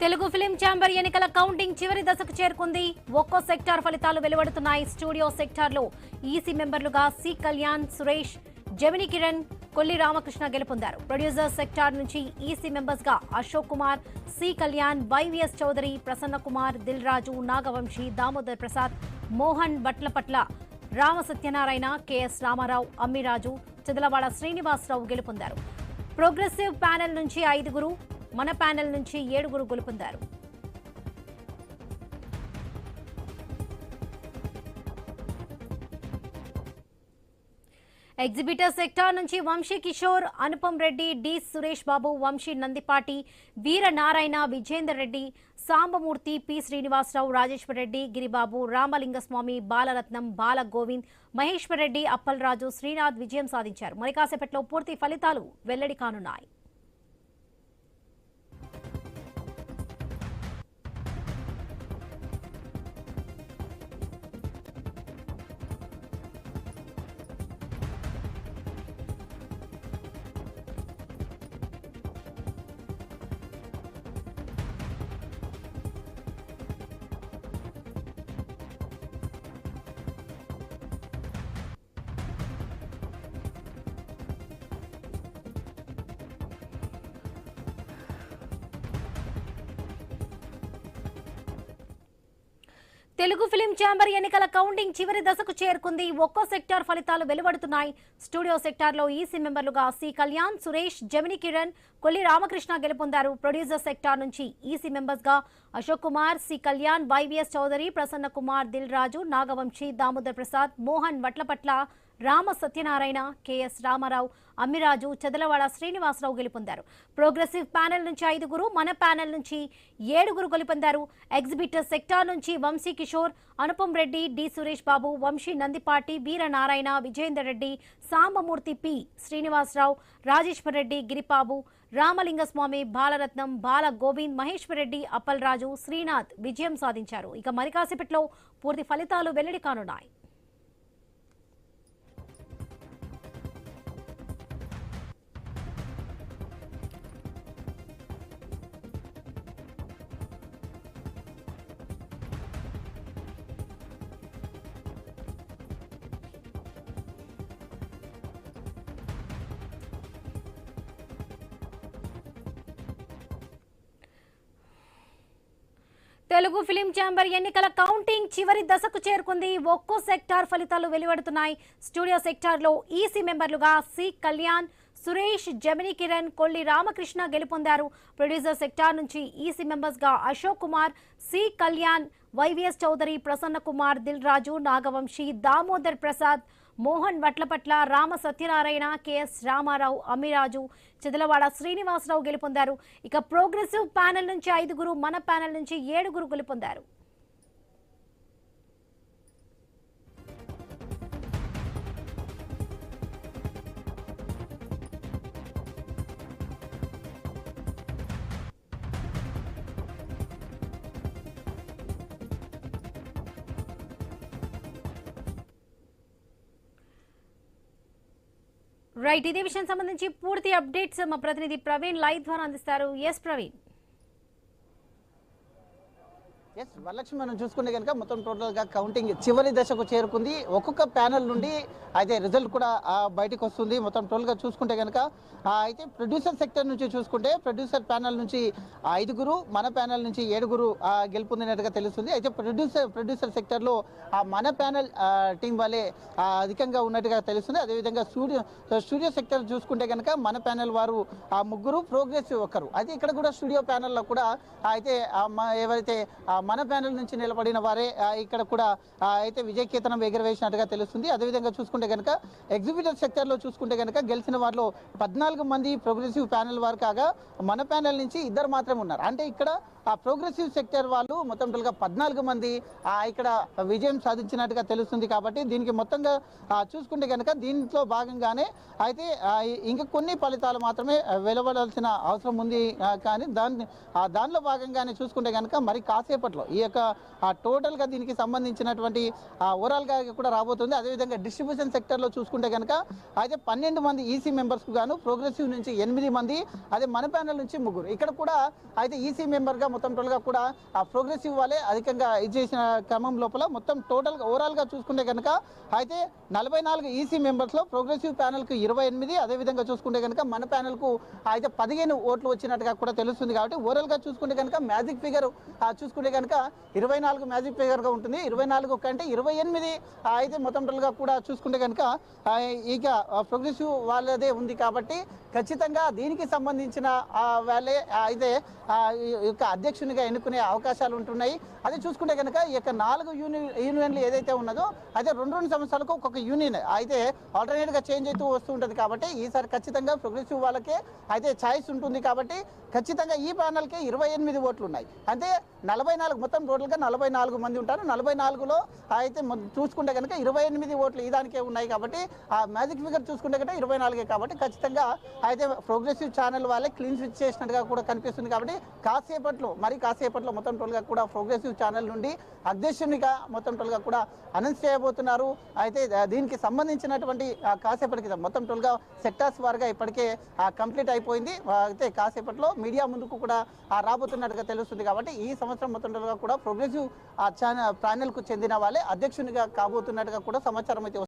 Telugu film chamber ఎన్నికల counting చివరి దశకు చేరుకుంది. ఒక్కో సెక్టార్ ఫలితాలు వెలువడుతున్నాయి. స్టూడియో సెక్టార్లో ఈసీ మెంబర్లుగా సి కళ్యాణ్, సురేష్, జమిని కిరణ్, కొల్లి రామకృష్ణ గెలుపొందారు. ప్రొడ్యూసర్ సెక్టార్ నుంచి ఈసీ మెంబర్స్ గా Ashok Kumar, C Kalyan, YVS Chowdary, Prasanna Kumar, Dil Raju, Nagavamsi, Damodar Prasad, Mohan భట్లపట్ల, Rama Satyanarayana, K S Ramarao, Ammiraju, Chadalavada Srinivasarao గెలుపొందారు. ప్రోగ్రెసివ్ ప్యానెల్ నుంచి 5, మన ప్యానెల్ నుంచి 7 గెలుపొందారు. ఎగ్జిబిటర్ సెక్టార్ నుంచి వంశీ కిషోర్, అనుపమ్ రెడ్డి, డి సురేష్ బాబు, వంశీ నందిపాటి, వీర నారాయణ, విజేందర్ రెడ్డి, సాంబమూర్తి, పి శ్రీనివాసరావు, రాజేశ్వర్ రెడ్డి, గిరిబాబు, రామలింగస్వామి, బాలరత్నం, బాల గోవింద్, మహేశ్వర్ రెడ్డి, అప్పలరాజు, శ్రీనాథ్ విజయం సాధించారు. మరి కాసేపట్లో పూర్తి ఫలితాలు వెల్లడి కానున్నాయి. తెలుగు ఫిలిం ఛాంబర్ ఎన్నికల కౌంటింగ్ చివరి దశకు చేరుకుంది. ఒక్కో సెక్టార్ ఫలితాలు వెలువడుతున్నాయి. స్టూడియో సెక్టార్లో ఈసీ మెంబర్లుగా సి కళ్యాణ్, సురేష్, జమిని కిరణ్, కొల్లి రామకృష్ణ గెలుపొందారు. ప్రొడ్యూసర్ సెక్టార్ నుంచి ఈసీ మెంబర్స్ గా Ashok Kumar, C Kalyan, YVS Chowdary, Prasanna Kumar, Dil Raju, Nagavamsi, Damodar Prasad, Mohan భట్లపట్ల, Rama Satyanarayana, K S Ramarao, Ammiraju, Chadalavada Srinivasarao గెలుపొందారు. ప్రోగ్రెసివ్ ప్యానెల్ నుంచి 5, మన ప్యానెల్ నుంచి 7 గెలుపొందారు. ఎగ్జిబిటర్ సెక్టార్ నుంచి వంశీ కిషోర్, అనుపమ్ రెడ్డి, డి సురేష్ బాబు, వంశీ నందిపాటి, వీర నారాయణ, విజేందర్ రెడ్డి, సాంబమూర్తి, పి శ్రీనివాసరావు, రాజేశ్వర్ రెడ్డి, గిరిబాబు, రామలింగస్వామి, బాలరత్నం, బాల గోవింద్, మహేశ్వర్ రెడ్డి, అప్పలరాజు, శ్రీనాథ్ విజయం సాధించారు. ఇక మరి కాసేపట్లో పూర్తి ఫలితాలు వెల్లడి కానున్నాయి. తెలుగు ఫిలిం ఛాంబర్ ఎన్నికల కౌంటింగ్ చివరి దశకు చేరుకుంది. ఒక్కో సెక్టార్ ఫలితాలు వెలువడుతున్నాయి. స్టూడియో సెక్టార్లో ఈసీ మెంబర్లుగా సి కళ్యాణ్, సురేష్, జమిని కిరణ్, కొల్లి రామకృష్ణ గెలుపొందారు. ప్రొడ్యూసర్ సెక్టార్ నుంచి ఈసీ మెంబర్స్ గా Ashok Kumar, C Kalyan, YVS Chowdary, Prasanna Kumar, Dil Raju, Nagavamsi, Damodar Prasad, Mohan వట్లపట్ల, Rama Satyanarayana, K S Ramarao, Ammiraju, Chadalavada Srinivasarao గెలుపొందారు. ఇక ప్రోగ్రెసివ్ ప్యానెల్ నుంచి 5, మన ప్యానెల్ నుంచి 7 గెలుపొందారు. రైట్, ఇదే విషయం సంబంధించి పూర్తి అప్డేట్స్ మా ప్రతినిధి ప్రవీణ్ లైవ్ ద్వారా అందిస్తారు. ఎస్ ప్రవీణ్. వరలక్ష్మి, మనం చూసుకుంటే కనుక మొత్తం టోటల్గా కౌంటింగ్ చివరి దశకు చేరుకుంది. ఒక్కొక్క ప్యానెల్ నుండి అయితే రిజల్ట్ కూడా బయటకు వస్తుంది. మొత్తం టోటల్గా చూసుకుంటే కనుక అయితే ప్రొడ్యూసర్ సెక్టర్ నుంచి చూసుకుంటే ప్రొడ్యూసర్ ప్యానెల్ నుంచి 5, మన ప్యానెల్ నుంచి 7 గెలుపొందినట్టుగా తెలుస్తుంది. అయితే ప్రొడ్యూసర్ సెక్టర్లో మన ప్యానెల్ టీం వాళ్ళే అధికంగా ఉన్నట్టుగా తెలుస్తుంది. అదేవిధంగా స్టూడియో సెక్టర్ చూసుకుంటే కనుక మన ప్యానెల్ వారు 3, ప్రోగ్రెసివ్ 1. అయితే ఇక్కడ కూడా స్టూడియో ప్యానెల్లో కూడా అయితే ఎవరైతే మన ప్యానెల్ నుంచి నిలబడిన వారే ఇక్కడ కూడా అయితే విజయకేతనం ఎగురవేసినట్టుగా తెలుస్తుంది. అదేవిధంగా చూసుకుంటే కనుక ఎగ్జిబిటర్ సెక్టర్లో చూసుకుంటే కనుక గెలిచిన వారిలో 14 మంది ప్రోగ్రెసివ్ ప్యానెల్ వారు కాగా మన ప్యానెల్ నుంచి 2 మాత్రమే ఉన్నారు. అంటే ఇక్కడ ఆ ప్రోగ్రెసివ్ సెక్టర్ వాళ్ళు మొత్తం టోటల్గా 14 మంది ఇక్కడ విజయం సాధించినట్టుగా తెలుస్తుంది. కాబట్టి దీనికి మొత్తంగా చూసుకుంటే కనుక దీంట్లో భాగంగానే అయితే ఇంకా కొన్ని ఫలితాలు మాత్రమే వెలువడాల్సిన అవసరం ఉంది. కానీ దానిలో భాగంగానే చూసుకుంటే కనుక మరి కాసేపట్లో ఈ యొక్క టోటల్గా దీనికి సంబంధించినటువంటి ఓవరాల్గా కూడా రాబోతుంది. అదేవిధంగా డిస్ట్రిబ్యూషన్ సెక్టర్లో చూసుకుంటే కనుక అయితే 12 మంది ఈసీ మెంబర్స్కు గాను ప్రోగ్రెసివ్ నుంచి 8 మంది, అదే మన ప్యానెల్ నుంచి 3. ఇక్కడ కూడా అయితే ఈసీ మెంబర్గా మొత్తం టోటల్గా కూడా ఆ ప్రోగ్రెసివ్ వాళ్ళే అధికంగా ఇది చేసిన క్రమం లోపల మొత్తం టోటల్గా ఓవరాల్గా చూసుకుంటే కనుక అయితే 44 ఈసీ మెంబర్స్లో ప్రోగ్రెసివ్ ప్యానెల్కు 28, అదేవిధంగా చూసుకుంటే కనుక మన ప్యానెల్కు అయితే 15 ఓట్లు వచ్చినట్టుగా కూడా తెలుస్తుంది. కాబట్టి ఓవరాల్గా చూసుకుంటే కనుక మ్యాజిక్ ఫిగర్ చూసుకుంటే కనుక 24 మ్యాజిక్ ఫిగర్గా ఉంటుంది. 24 కంటే 28 అయితే మొత్తం టోటల్గా కూడా చూసుకుంటే కనుక ఇక ప్రోగ్రెసివ్ వాళ్ళదే ఉంది. కాబట్టి ఖచ్చితంగా దీనికి సంబంధించిన వాళ్ళే అయితే యొక్క అధ్యక్షునిగా ఎన్నుకునే అవకాశాలు ఉంటున్నాయి. అదే చూసుకుంటే కనుక ఈ యొక్క 4 యూనియన్లు ఏదైతే ఉన్నదో అయితే 2 సంవత్సరాలకు ఒక్కొక్క యూనియన్ అయితే ఆల్టర్నేట్గా చేంజ్ అవుతూ వస్తూ ఉంటుంది. కాబట్టి ఈసారి ఖచ్చితంగా ప్రోగ్రెసివ్ వాళ్ళకే అయితే ఛాయిస్ ఉంటుంది. కాబట్టి ఖచ్చితంగా ఈ ప్యానల్కే 28 ఓట్లు ఉన్నాయి. అంటే 44 మొత్తం టోటల్గా 44 మంది ఉంటారు. 44లో అయితే చూసుకుంటే కనుక 28 ఓట్లు ఈ దానికే ఉన్నాయి. కాబట్టి ఆ మ్యాజిక్ ఫిగర్ చూసుకుంటే కనుక 24 కాబట్టి ఖచ్చితంగా అయితే ప్రోగ్రెసివ్ ఛానల్ వాళ్ళే క్లీన్ స్విచ్ చేసినట్టుగా కూడా కనిపిస్తుంది. కాబట్టి కాసేపట్లో మొత్తం టోటల్గా కూడా ప్రోగ్రెసివ్ ఛానల్ నుండి అధ్యక్షునిగా మొత్తం టోటల్గా కూడా అనౌన్స్ చేయబోతున్నారు. అయితే దీనికి సంబంధించినటువంటి కాసేపటికి మొత్తం టోటల్గా సెక్టార్స్ వారుగా ఇప్పటికే కంప్లీట్ అయిపోయింది. అయితే కాసేపట్లో మీడియా ముందుకు కూడా రాబోతున్నట్టుగా తెలుస్తుంది. కాబట్టి ఈ సంవత్సరం మొత్తం టోటల్గా కూడా ప్రోగ్రెసివ్ ప్యానెల్కు చెందిన వాళ్ళే అధ్యక్షునిగా కాబోతున్నట్టుగా కూడా సమాచారం అయితే